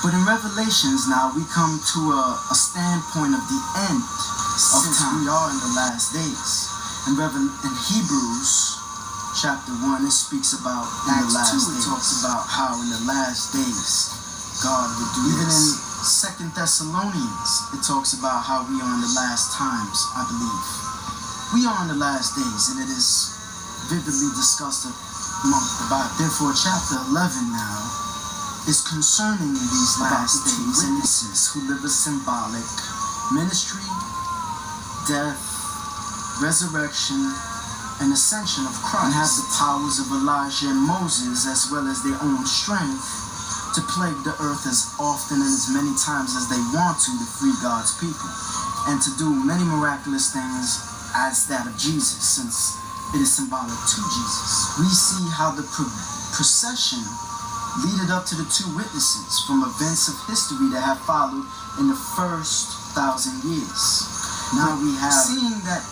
But in Revelations now, we come to a standpoint of the end of time. We are in the last days. In Hebrews chapter 1, it speaks about in the last days. It talks about how in the last days God would do this. Even in 2 Thessalonians, it talks about how we are in the last times, I believe. We are in the last days, and it is vividly discussed among the Bible. Therefore, chapter 11 now is concerning these last days, witnesses who live a symbolic ministry, death, resurrection, and ascension of Christ, and have the powers of Elijah and Moses, as well as their own strength, to plague the earth as often and as many times as they want to free God's people, and to do many miraculous things as that of Jesus, since it is symbolic to Jesus. We see how the procession leaded up to the two witnesses from events of history that have followed in the first 1,000 years. Now we have, seeing that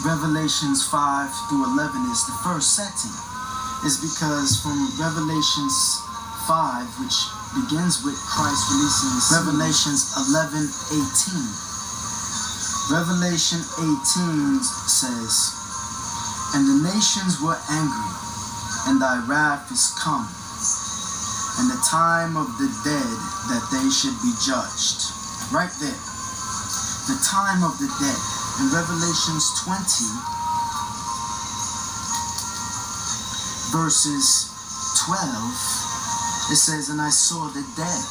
Revelations 5 through 11 is the first setting, is because from Revelations 5, which begins with Christ releasing the Revelations 11:18. Revelation 18 says, "And the nations were angry, and thy wrath is come, and the time of the dead that they should be judged." Right there. The time of the dead. In Revelations 20, verses 12, it says, "And I saw the dead,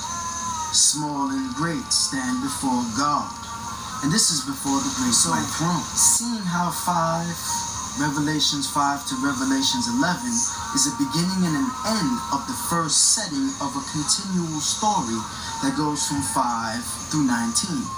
small and great, stand before God." And this is before the great white throne. Seeing how Revelations 5 to Revelations 11 is a beginning and an end of the first setting of a continual story that goes from 5 through 19.